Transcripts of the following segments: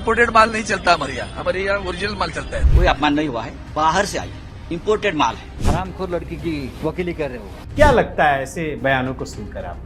Imported माल नहीं चलता हमारे यहाँ ओरिजिनल माल चलता है। कोई अपमान नहीं हुआ है, बाहर से आई इम्पोर्टेड माल है। हरामखोर लड़की की वकीली कर रहे हो। क्या लगता है ऐसे बयानों को सुनकर आप?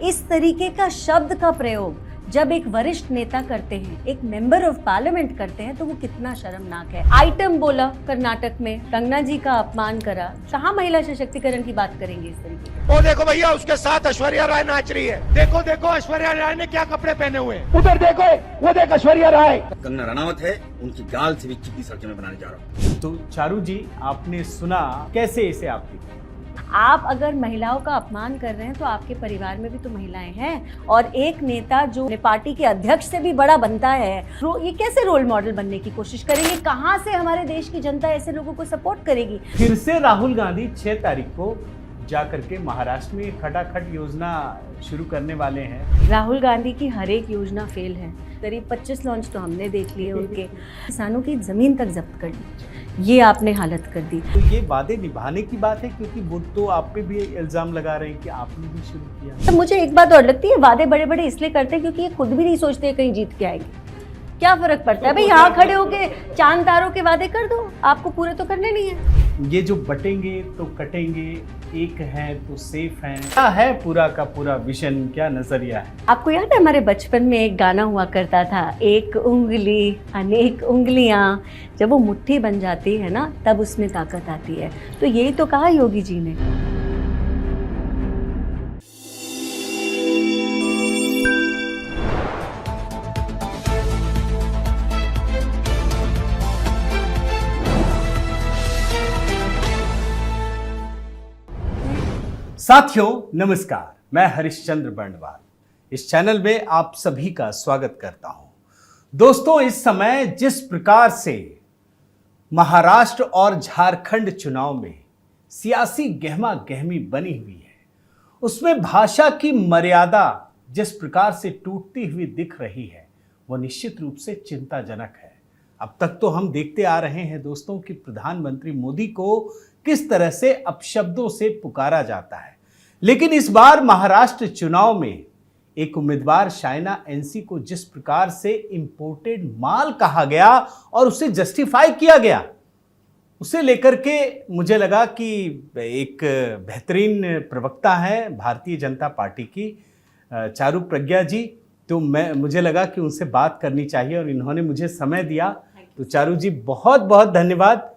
इस तरीके का शब्द का प्रयोग जब एक वरिष्ठ नेता करते हैं, एक मेंबर ऑफ पार्लियामेंट करते हैं, तो वो कितना शर्मनाक है। आइटम बोला कर्नाटक में, कंगना जी का अपमान करा, कहाँ महिला सशक्तिकरण की बात करेंगे इस तरीके की? वो देखो भैया, उसके साथ ऐश्वर्या राय नाच रही है। देखो देखो ऐश्वर्या राय ने क्या कपड़े पहने हुए हैं। उधर देखो, वो देख ऐश्वर्या राय। कंगना रनावत है, उनकी गाल से भी चिट्ठी सड़कें में बनाने जा रहा हूँ। तो चारू जी, आपने सुना, कैसे इसे आप देखते? आप अगर महिलाओं का अपमान कर रहे हैं तो आपके परिवार में भी तो महिलाएं हैं, और एक नेता जो पार्टी के अध्यक्ष से भी बड़ा बनता है, ये कैसे रोल मॉडल बनने की कोशिश करेंगे? कहां से हमारे देश की जनता ऐसे लोगों को सपोर्ट करेगी? फिर से राहुल गांधी 6 तारीख को जाकर के महाराष्ट्र में खटाखट योजना शुरू करने वाले हैं। राहुल गांधी की हर एक योजना फेल है। करीब 25 लॉन्च तो हमने देख लिए उनके। किसानों की जमीन तक जब्त कर ली, ये आपने हालत कर दी। तो ये वादे निभाने की बात है, क्योंकि वो तो आप पे भी इल्जाम लगा रहे हैं कि आपने भी शुरू किया। तो मुझे एक बात और लगती है, वादे बड़े बड़े इसलिए करते हैं क्योंकि ये खुद भी नहीं सोचते कहीं जीत के आएंगे। क्या फर्क पड़ता है भाई, यहाँ खड़े होके चांद तारों के वादे कर दो, आपको पूरे तो करने नहीं है। ये जो बटेंगे तो कटेंगे, एक है तो सेफ है, क्या है पूरा का पूरा विजन, क्या नजरिया है? आपको याद है हमारे बचपन में एक गाना हुआ करता था, एक उंगली अनेक उंगलियां, जब वो मुट्ठी बन जाती है ना, तब उसमें ताकत आती है। तो यही तो कहा योगी जी ने। साथियों नमस्कार, मैं हरिश्चंद्र बर्णवाल इस चैनल में आप सभी का स्वागत करता हूं। दोस्तों, इस समय जिस प्रकार से महाराष्ट्र और झारखंड चुनाव में सियासी गहमा गहमी बनी हुई है, उसमें भाषा की मर्यादा जिस प्रकार से टूटती हुई दिख रही है, वो निश्चित रूप से चिंताजनक है। अब तक तो हम देखते आ रहे हैं दोस्तों कि प्रधानमंत्री मोदी को किस तरह से अपशब्दों से पुकारा जाता है, लेकिन इस बार महाराष्ट्र चुनाव में एक उम्मीदवार शाइना एनसी को जिस प्रकार से इंपोर्टेड माल कहा गया और उसे जस्टिफाई किया गया, उसे लेकर के मुझे लगा कि एक बेहतरीन प्रवक्ता है भारतीय जनता पार्टी की चारू प्रज्ञा जी, तो मुझे लगा कि उनसे बात करनी चाहिए और इन्होंने मुझे समय दिया। तो चारू जी, बहुत बहुत धन्यवाद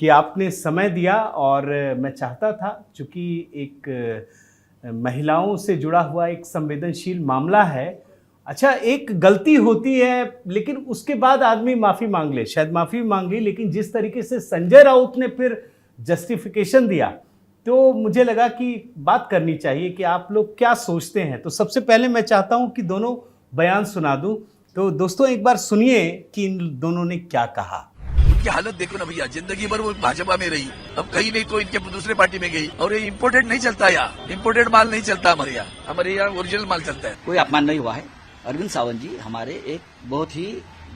कि आपने समय दिया। और मैं चाहता था, चूँकि एक महिलाओं से जुड़ा हुआ एक संवेदनशील मामला है, अच्छा एक गलती होती है लेकिन उसके बाद आदमी माफ़ी मांग ले, शायद माफ़ी मांगी, लेकिन जिस तरीके से संजय राउत ने फिर जस्टिफिकेशन दिया, तो मुझे लगा कि बात करनी चाहिए कि आप लोग क्या सोचते हैं। तो सबसे पहले मैं चाहता हूं कि दोनों बयान सुना दूं। तो दोस्तों एक बार सुनिए कि इन दोनों ने क्या कहा। की हालत देखो ना भैया, जिंदगी भर वो भाजपा में रही, अब कहीं नहीं तो इनके दूसरे पार्टी में गई। और ये इम्पोर्टेड नहीं चलता, यहाँ इम्पोर्टेड माल नहीं चलता हमारे यहाँ ओरिजिनल माल चलता है। कोई अपमान नहीं हुआ है। अरविंद सावंत जी हमारे एक बहुत ही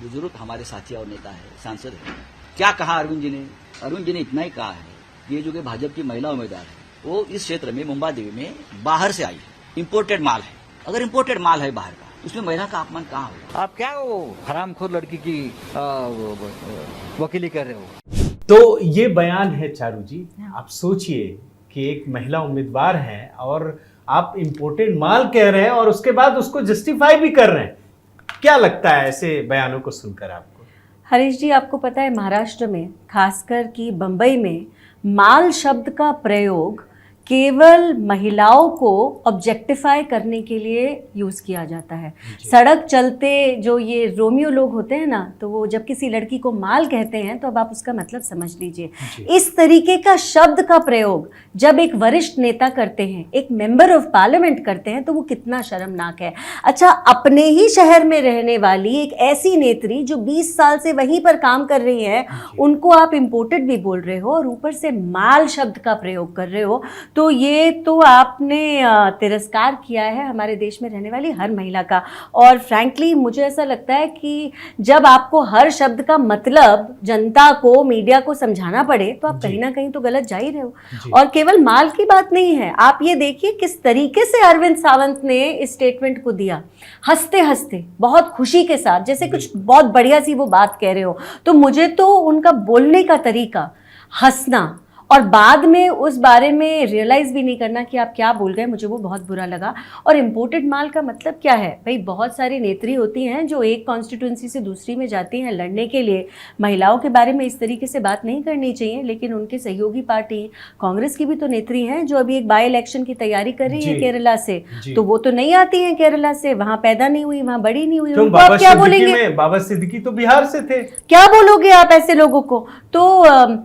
बुजुर्ग हमारे साथी और नेता है, सांसद है। क्या कहा अरविंद जी ने? अरविंद जी ने इतना ही कहा है, ये जो कि भाजपा की महिला उम्मीदवार है, वो इस क्षेत्र में मुंबई देवी में बाहर से आई है, इम्पोर्टेड माल है। अगर इम्पोर्टेड माल है बाहर का, उसमें महिला का अपमान कहाँ होगा? आप क्या वो हरामखोर लड़की की वकीली कर रहे हो? तो ये बयान है चारू जी, आप सोचिए कि एक महिला उम्मीदवार है और आप इम्पोर्टेड माल कह रहे हैं और उसके बाद उसको जस्टिफाई भी कर रहे हैं। क्या लगता है ऐसे बयानों को सुनकर आपको? हरीश जी, आपको पता है महाराष्ट्र में, खासकर कि बंबई में, माल शब्द का प्रयोग केवल महिलाओं को ऑब्जेक्टिफाई करने के लिए यूज़ किया जाता है। सड़क चलते जो ये रोमियो लोग होते हैं ना, तो वो जब किसी लड़की को माल कहते हैं तो अब आप उसका मतलब समझ लीजिए। इस तरीके का शब्द का प्रयोग जब एक वरिष्ठ नेता करते हैं, एक मेंबर ऑफ पार्लियामेंट करते हैं, तो वो कितना शर्मनाक है। अच्छा, अपने ही शहर में रहने वाली एक ऐसी नेत्री जो 20 साल से वहीं पर काम कर रही है, उनको आप इम्पोर्टेड भी बोल रहे हो और ऊपर से माल शब्द का प्रयोग कर रहे हो, तो ये तो आपने तिरस्कार किया है हमारे देश में रहने वाली हर महिला का। और फ्रैंकली मुझे ऐसा लगता है कि जब आपको हर शब्द का मतलब जनता को, मीडिया को समझाना पड़े तो आप कहीं ना कहीं तो गलत जा ही रहे हो। और केवल माल की बात नहीं है, आप ये देखिए किस तरीके से अरविंद सावंत ने इस स्टेटमेंट को दिया, हंसते हंसते, बहुत खुशी के साथ, जैसे कुछ बहुत बढ़िया सी वो बात कह रहे हो। तो मुझे तो उनका बोलने का तरीका, हंसना और बाद में उस बारे में रियलाइज भी नहीं करना कि आप क्या बोल गए, मुझे वो बहुत बुरा लगा। और इम्पोर्टेड माल का मतलब क्या है भाई? बहुत सारी नेत्री होती हैं जो एक कॉन्स्टिट्यूंसी से दूसरी में जाती हैं लड़ने के लिए। महिलाओं के बारे में इस तरीके से बात नहीं करनी चाहिए, लेकिन उनके सहयोगी पार्टी कांग्रेस की भी तो नेत्री हैं जो अभी एक बाई इलेक्शन की तैयारी कर रही है केरला से, तो वो तो नहीं आती है केरला से, वहां पैदा नहीं हुई, वहां बड़ी नहीं हुई, उनको आप क्या बोलेंगे? बाबा सिद्दीकी तो बिहार से थे, क्या बोलोगे आप ऐसे लोगों को? तो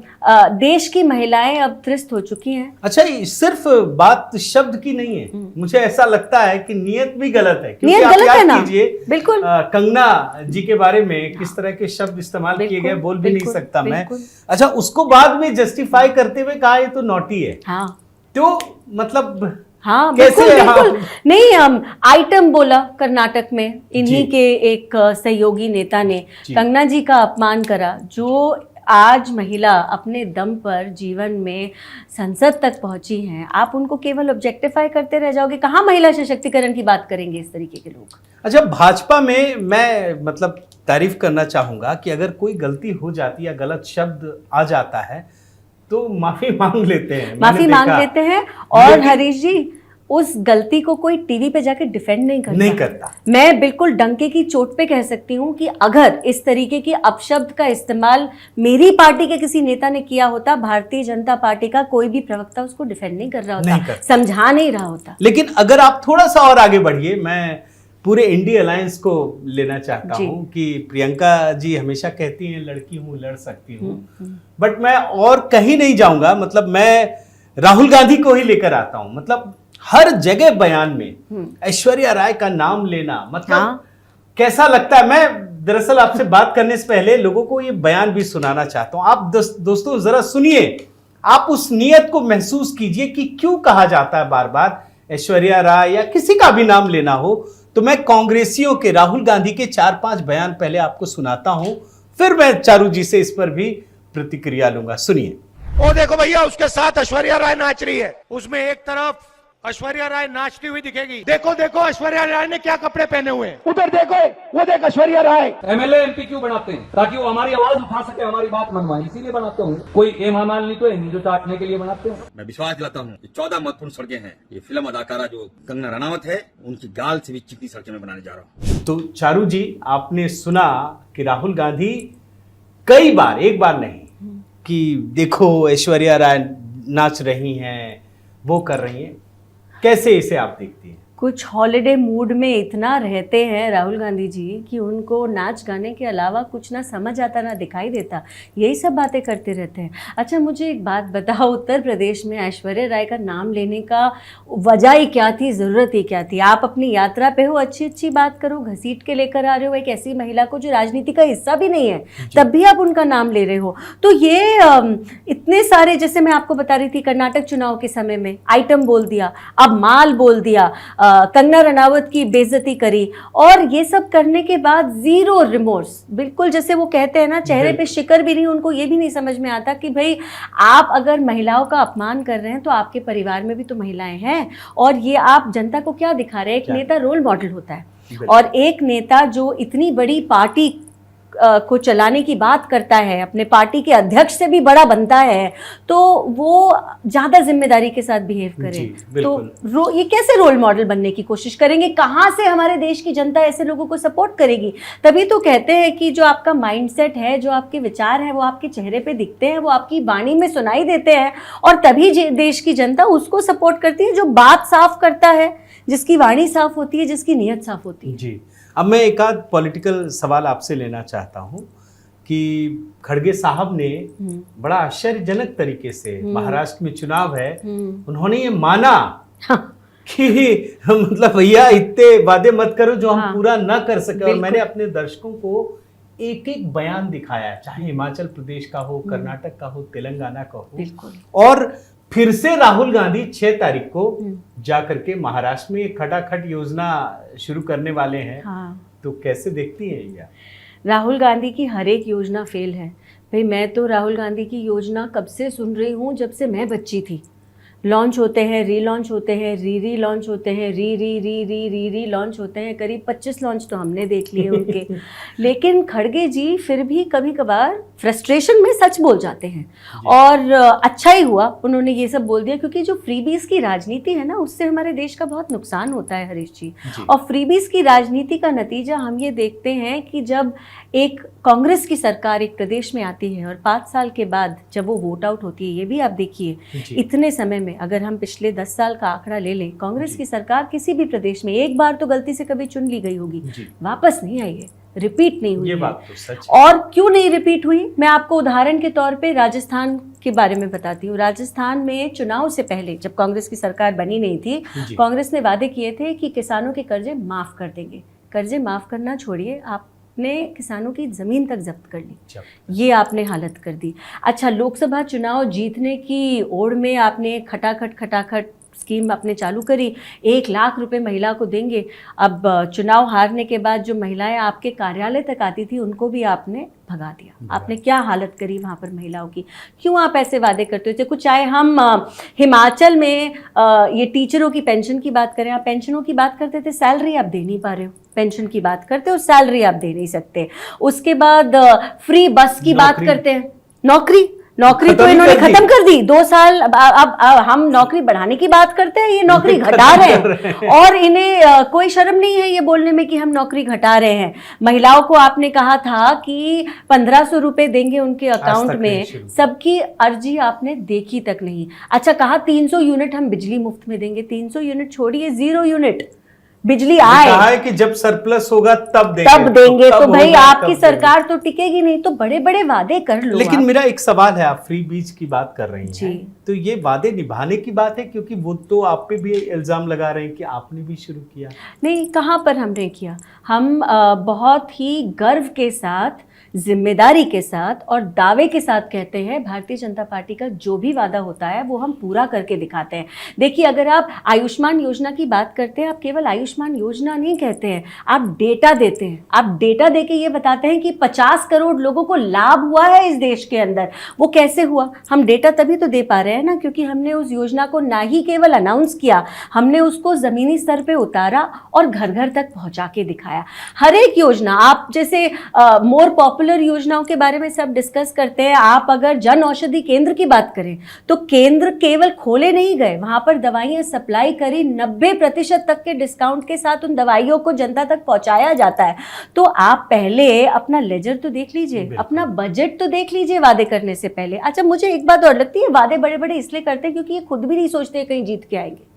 देश की महिलाएं अब त्रस्त हो चुकी हैं। अच्छा, सिर्फ बात शब्द की नहीं है, मुझे ऐसा लगता है कि नियत भी गलत है, क्योंकि नियत आप गलत है याद ना? कीजिए बिल्कुल। कंगना जी के बारे में किस तरह के शब्द इस्तेमाल किए गए, बोल भी नहीं सकता मैं। अच्छा, उसको बाद में जस्टिफाई करते हुए कहा ये तो नॉटी है। हाँ, तो मतलब हाँ, कैसे? बिल्कुल बिल्कुल नहीं, आइटम बोला कर्नाटक में, इन्हीं के एक सहयोगी नेता ने कंगना जी का अपमान करा, जो आज महिला अपने दम पर जीवन में संसद तक पहुंची हैं। आप उनको केवल ऑब्जेक्टिफाई करते रह जाओगे, कहाँ महिला सशक्तिकरण की बात करेंगे इस तरीके के लोग? अच्छा, भाजपा में मैं मतलब तारीफ करना चाहूंगा कि अगर कोई गलती हो जाती है या गलत शब्द आ जाता है तो माफी मांग लेते हैं, माफी मांग लेते हैं। और हरीश जी, उस गलती को कोई टीवी पे जाके डिफेंड नहीं करता। मैं बिल्कुल डंके की चोट पे कह सकती हूँ कि अगर इस तरीके की अपशब्द का इस्तेमाल मेरी पार्टी के किसी नेता ने किया होता, भारतीय जनता पार्टी का कोई भी प्रवक्ता उसको डिफेंड नहीं कर रहा होता, समझा नहीं रहा होता। लेकिन अगर आप थोड़ा सा और आगे बढ़िए, मैं पूरे इंडिया अलायंस को लेना चाहता हूँ कि प्रियंका जी हमेशा कहती हैं लड़की हूँ, लड़ सकती हूँ, बट मैं और कहीं नहीं जाऊंगा। मतलब मैं राहुल गांधी को ही लेकर आता हूँ। मतलब हर जगह बयान में ऐश्वर्या राय का नाम लेना, मतलब कैसा लगता है? मैं दरअसल आपसे बात करने से पहले लोगों को ये बयान भी सुनाना चाहता हूं। आप दोस्तों जरा सुनिए, आप उस नियत को महसूस कीजिए कि क्यों कहा जाता है बार बार ऐश्वर्या राय या किसी का भी नाम लेना हो। तो मैं कांग्रेसियों के, राहुल गांधी के 4-5 बयान पहले आपको सुनाता हूं, फिर मैं चारू जी से इस पर भी प्रतिक्रिया लूंगा। सुनिए। वो देखो भैया, उसके साथ ऐश्वर्या राय नाच रही है, उसमें एक तरफ ऐश्वर्या राय नाचती हुई दिखेगी। देखो देखो ऐश्वर्या राय ने क्या कपड़े पहने हुए हैं, उधर देखो, वो देख ऐश्वर्या राय। एमएलए एमपी क्यों बनाते हैं? ताकि वो हमारी आवाज उठा सके, हमारी बात मनवाए, इसीलिए बनाते होंगे। कोई एम हमाल नहीं तो है, जो चाटने के लिए बनाते हैं। मैं विश्वास दिलाता हूँ कि 14 महत्वपूर्ण सड़कें हैं, ये फिल्म अदाकारा जो कंगना रनावत है, उनकी गाल से भी चिकनी सड़कें मैं बनाने जा रहा हूँ। तो चारू जी, आपने सुना कि राहुल गांधी कई बार, एक बार नहीं, कि देखो ऐश्वर्या राय नाच रही हैं, वो कर रही हैं। कैसे इसे आप देखती हैं? कुछ हॉलिडे मूड में इतना रहते हैं राहुल गांधी जी कि उनको नाच गाने के अलावा कुछ ना समझ आता ना दिखाई देता, यही सब बातें करते रहते हैं। अच्छा, मुझे एक बात बताओ, उत्तर प्रदेश में ऐश्वर्या राय का नाम लेने का वजह ही क्या थी, ज़रूरत ही क्या थी? आप अपनी यात्रा पे हो, अच्छी अच्छी बात करो, घसीट के लेकर आ रहे हो एक ऐसी महिला को जो राजनीति का हिस्सा भी नहीं है, तब भी आप उनका नाम ले रहे हो। तो ये इतने सारे, जैसे मैं आपको बता रही थी, कर्नाटक चुनाव के समय में आइटम बोल दिया, अब माल बोल दिया, कंगना रनावत की बेइज्जती करी, और ये सब करने के बाद जीरो रिमोर्स, बिल्कुल जैसे वो कहते हैं ना, चेहरे पे शिकन भी नहीं। उनको ये भी नहीं समझ में आता कि भाई आप अगर महिलाओं का अपमान कर रहे हैं तो आपके परिवार में भी तो महिलाएं हैं, और ये आप जनता को क्या दिखा रहे हैं? एक नेता रोल मॉडल होता है, और एक नेता जो इतनी बड़ी पार्टी को चलाने की बात करता है, अपने पार्टी के अध्यक्ष से भी बड़ा बनता है, तो वो ज्यादा जिम्मेदारी के साथ बिहेव करे। तो ये कैसे रोल मॉडल बनने की कोशिश करेंगे? कहाँ से हमारे देश की जनता ऐसे लोगों को सपोर्ट करेगी? तभी तो कहते हैं कि जो आपका माइंडसेट है, जो आपके विचार हैं, वो आपके चेहरे पे दिखते हैं, वो आपकी वाणी में सुनाई देते हैं, और तभी देश की जनता उसको सपोर्ट करती है जो बात साफ करता है, जिसकी वाणी साफ होती है, जिसकी नीयत साफ होती है। जी, अब मैं एक आध पॉलिटिकल सवाल आपसे लेना चाहता हूं कि खड़गे साहब ने बड़ा आश्चर्यजनक तरीके से, महाराष्ट्र में चुनाव है, उन्होंने ये माना कि मतलब भैया इतने वादे मत करो जो हम पूरा ना कर सके। और मैंने अपने दर्शकों को एक एक बयान दिखाया, चाहे हिमाचल प्रदेश का हो, कर्नाटक का हो, तेलंगाना का हो, और फिर से राहुल गांधी 6 तारीख को जाकर के महाराष्ट्र में खटाखट योजना शुरू करने वाले हैं। हाँ। तो कैसे देखती हैं ये? राहुल गांधी की हर एक योजना फेल है भाई। मैं तो राहुल गांधी की योजना कब से सुन रही हूँ, जब से मैं बच्ची थी। लॉन्च होते हैं, री लॉन्च होते हैं, री लॉन्च होते हैं, री लॉन्च होते हैं। करीब 25 लॉन्च तो हमने देख लिए उनके। लेकिन खड़गे जी फिर भी कभी कभार फ्रस्ट्रेशन में सच बोल जाते हैं। और अच्छा ही हुआ उन्होंने ये सब बोल दिया, क्योंकि जो फ्रीबीज की राजनीति है ना, उससे हमारे देश का बहुत नुकसान होता है हरीश जी। और फ्रीबीज की राजनीति का नतीजा हम ये देखते हैं कि जब एक कांग्रेस की सरकार एक प्रदेश में आती है और 5 साल के बाद जब वो वोट आउट होती है, ये भी आप देखिए इतने समय में, अगर हम पिछले 10 साल का आंकड़ा ले लें, कांग्रेस की सरकार किसी भी प्रदेश में एक बार तो गलती से कभी चुन ली गई होगी, वापस नहीं आई है, रिपीट नहीं हुई। ये है। बात तो सच है। और क्यों नहीं रिपीट हुई, मैं आपको उदाहरण के तौर पे राजस्थान के बारे में बताती हूँ। राजस्थान में चुनाव से पहले जब कांग्रेस की सरकार बनी नहीं थी, कांग्रेस ने वादे किए थे कि किसानों के कर्जे माफ कर देंगे। कर्जे माफ करना छोड़िए, आपने किसानों की जमीन तक जब्त कर ली, ये आपने हालत कर दी। अच्छा, लोकसभा चुनाव जीतने की ओड़ में आपने खटाखट स्कीम आपने चालू करी, 1 लाख रुपए महिला को देंगे। अब चुनाव हारने के बाद जो महिलाएं आपके कार्यालय तक आती थी, उनको भी आपने भगा दिया। आपने क्या हालत करी वहाँ पर महिलाओं की। क्यों आप ऐसे वादे करते थे? कुछ चाहे हम हिमाचल में ये टीचरों की पेंशन की बात करें, आप पेंशनों की बात करते थे, सैलरी आप दे नहीं पा रहे हो। पेंशन की बात करते हो, सैलरी आप दे नहीं सकते। उसके बाद फ्री बस की बात करते हैं, नौकरी तो इन्होंने खत्म कर दी 2 साल। अब हम नौकरी बढ़ाने की बात करते हैं, ये नौकरी घटा रहे हैं। और इन्हें कोई शर्म नहीं है ये बोलने में कि हम नौकरी घटा रहे हैं। महिलाओं को आपने कहा था कि 1500 रुपए देंगे उनके अकाउंट में, सबकी अर्जी आपने देखी तक नहीं। अच्छा, कहा 300 यूनिट हम बिजली मुफ्त में देंगे। 300 यूनिट छोड़िए, 0 यूनिट बिजली आए, कहा है कि जब सरप्लस होगा तब देंगे। तो भाई आपकी सरकार तो टिकेगी नहीं, तो बड़े बड़े वादे कर लो। लेकिन मेरा एक सवाल है, आप फ्री बीज की बात कर रही हैं, तो ये वादे निभाने की बात है, क्योंकि वो तो आप पे भी इल्जाम लगा रहे हैं कि आपने भी शुरू किया। नहीं, कहाँ पर हमने किया। हम बहुत ही गर्व के साथ, जिम्मेदारी के साथ और दावे के साथ कहते हैं, भारतीय जनता पार्टी का जो भी वादा होता है वो हम पूरा करके दिखाते हैं। देखिए, अगर आप आयुष्मान योजना की बात करते हैं, आप केवल आयुष्मान योजना नहीं कहते हैं, आप डेटा देते हैं। आप डेटा देके ये बताते हैं कि 50 करोड़ लोगों को लाभ हुआ है इस देश के अंदर। वो कैसे हुआ? हम डेटा तभी तो दे पा रहे हैं ना, क्योंकि हमने उस योजना को ना ही केवल अनाउंस किया, हमने उसको जमीनी स्तर पे उतारा और घर घर तक पहुंचा के दिखाया। हर एक योजना, आप जैसे मोर पॉपुलर योजनाओं के बारे में सब डिस्कस करते हैं। आप अगर जन औषधि केंद्र की बात करें तो केंद्र केवल खोले नहीं गए, वहां पर दवाइयां सप्लाई करी, 90% तक के डिस्काउंट के साथ उन दवाइयों को जनता तक पहुंचाया जाता है। तो आप पहले अपना लेजर तो देख लीजिए, अपना बजट तो देख लीजिए वादे करने से पहले। अच्छा, मुझे एक बात और लगती है, वादे बड़े बड़े इसलिए करते हैं क्योंकि ये खुद भी नहीं सोचते कहीं जीत के आएंगे।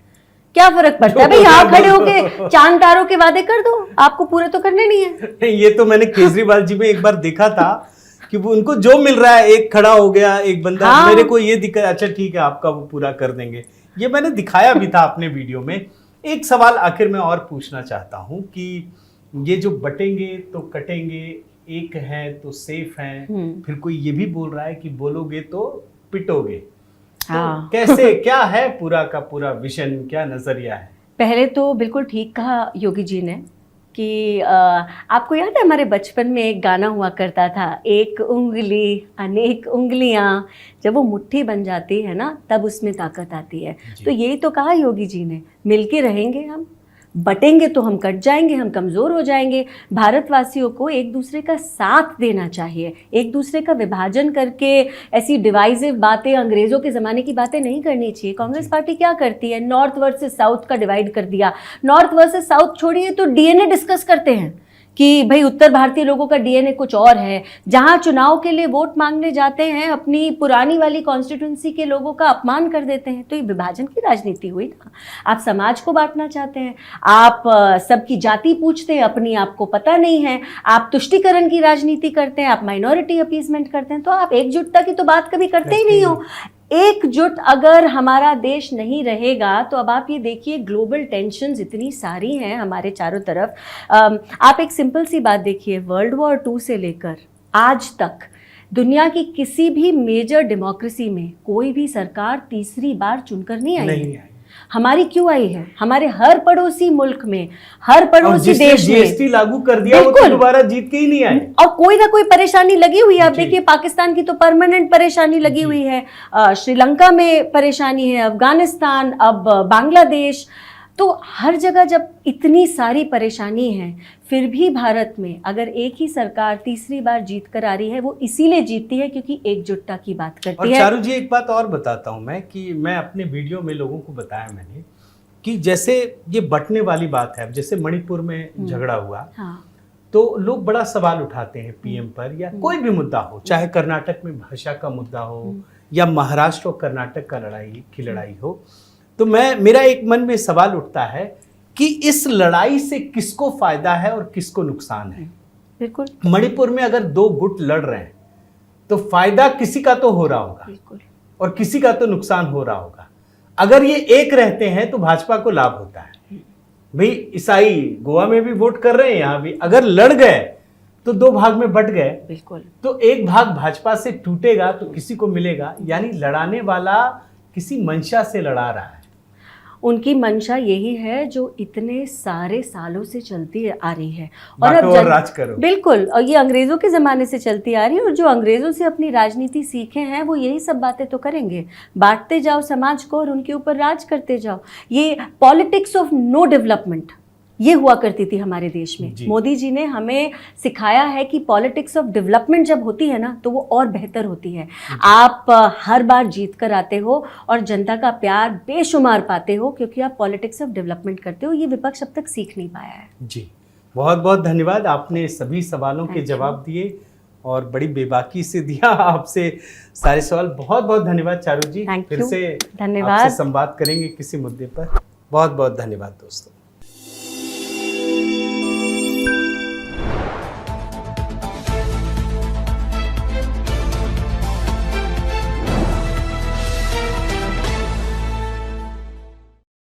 क्या फर्क पड़ता है भाई, यहाँ खड़े होके चांद तारों के वादे कर दो, आपको पूरे तो करने नहीं है। ये तो मैंने केजरीवाल जी में एक बार देखा था कि उनको जो मिल रहा है, एक खड़ा हो गया एक बंदा, मेरे को ये दिक्कत, अच्छा ठीक है आपका वो पूरा कर देंगे। ये मैंने दिखाया भी था अपने वीडियो में। एक सवाल आखिर में और पूछना चाहता हूँ कि ये जो बटेंगे तो कटेंगे, एक है तो सेफ है, फिर कोई ये भी बोल रहा है कि बोलोगे तो पिटोगे। तो कैसे, क्या है पूरा का पूरा विजन, क्या नजरिया है? पहले तो बिल्कुल ठीक कहा योगी जी ने कि आपको याद है हमारे बचपन में एक गाना हुआ करता था, एक उंगली अनेक उंगलियां, जब वो मुट्ठी बन जाती है ना तब उसमें ताकत आती है। तो यही तो कहा योगी जी ने, मिलके रहेंगे हम, बटेंगे तो हम कट जाएंगे, हम कमज़ोर हो जाएंगे। भारतवासियों को एक दूसरे का साथ देना चाहिए, एक दूसरे का विभाजन करके ऐसी डिवाइसिव बातें, अंग्रेज़ों के ज़माने की बातें नहीं करनी चाहिए। कांग्रेस पार्टी क्या करती है, नॉर्थ वर्सेस साउथ का डिवाइड कर दिया। नॉर्थ वर्सेस साउथ छोड़िए तो डीएनए डिस्कस करते हैं कि भाई उत्तर भारतीय लोगों का डीएनए कुछ और है। जहां चुनाव के लिए वोट मांगने जाते हैं, अपनी पुरानी वाली कॉन्स्टिट्यूंसी के लोगों का अपमान कर देते हैं। तो ये विभाजन की राजनीति हुई ना। आप समाज को बांटना चाहते हैं, आप सबकी जाति पूछते हैं, अपनी आपको पता नहीं है, आप तुष्टीकरण की राजनीति करते हैं, आप माइनॉरिटी अपीसमेंट करते हैं, तो आप एकजुटता की तो बात कभी करते ही नहीं हो। एकजुट अगर हमारा देश नहीं रहेगा तो अब आप ये देखिए, ग्लोबल टेंशन्स इतनी सारी हैं हमारे चारों तरफ। आप एक सिंपल सी बात देखिए, वर्ल्ड वॉर 2 से लेकर आज तक दुनिया की किसी भी मेजर डेमोक्रेसी में कोई भी सरकार तीसरी बार चुनकर नहीं आई नहीं है। आई। हमारी क्यों आई है? हमारे हर पड़ोसी मुल्क में, हर और पड़ोसी जिसने देश में जीएसटी लागू कर दिया वो तो बिल्कुल। दोबारा जीत के ही नहीं आए। और कोई ना कोई परेशानी लगी हुई है। आप जी। देखिए पाकिस्तान की तो परमानेंट परेशानी लगी हुई है, श्रीलंका में परेशानी है, अफगानिस्तान, अब बांग्लादेश। तो हर जगह जब इतनी सारी परेशानी है, फिर भी भारत में अगर एक ही सरकार तीसरी बार जीत कर आ रही है, वो इसीलिए जीतती है क्योंकि एकजुटता की बात और करती है। चारू जी एक बात और बताता हूं मैं कि मैं अपने वीडियो में लोगों को बताया मैंने कि जैसे ये बंटने वाली बात है, अब जैसे मणिपुर में झगड़ा हुआ हाँ, तो लोग बड़ा सवाल उठाते हैं पीएम पर, या कोई भी मुद्दा हो, चाहे कर्नाटक में भाषा का मुद्दा हो या महाराष्ट्र और कर्नाटक का लड़ाई हो, तो मेरा एक मन में सवाल उठता है कि इस लड़ाई से किसको फायदा है और किसको नुकसान है। बिल्कुल मणिपुर में अगर दो गुट लड़ रहे हैं तो फायदा किसी का तो हो रहा होगा बिल्कुल और किसी का तो नुकसान हो रहा होगा। अगर ये एक रहते हैं तो भाजपा को लाभ होता है। भाई ईसाई गोवा में भी वोट कर रहे हैं, यहाँ भी अगर लड़ गए तो दो भाग में बट गए, बिल्कुल तो एक भाग भाजपा से टूटेगा तो किसी को मिलेगा। यानी लड़ाने वाला किसी मंशा से लड़ा रहा है। उनकी मंशा यही है जो इतने सारे सालों से चलती आ रही है बांटो और राज करो। बिल्कुल, और ये अंग्रेजों के ज़माने से चलती आ रही है, और जो अंग्रेज़ों से अपनी राजनीति सीखे हैं वो यही सब बातें तो करेंगे। बांटते जाओ समाज को और उनके ऊपर राज करते जाओ। ये पॉलिटिक्स ऑफ नो डेवलपमेंट ये हुआ करती थी हमारे देश में। मोदी जी ने हमें सिखाया है कि पॉलिटिक्स ऑफ डेवलपमेंट जब होती है ना तो वो और बेहतर होती है। आप हर बार जीत कर आते हो और जनता का प्यार बेशुमार पाते हो क्योंकि आप पॉलिटिक्स ऑफ डेवलपमेंट करते हो। ये विपक्ष अब तक सीख नहीं पाया है। जी, बहुत बहुत धन्यवाद। आपने सभी सवालों के जवाब दिए और बड़ी बेबाकी से दिया आपसे सारे सवाल। बहुत बहुत धन्यवाद चारू जी। Thank फिर you. से धन्यवाद। आपसे संवाद करेंगे किसी मुद्दे पर। बहुत बहुत धन्यवाद दोस्तों।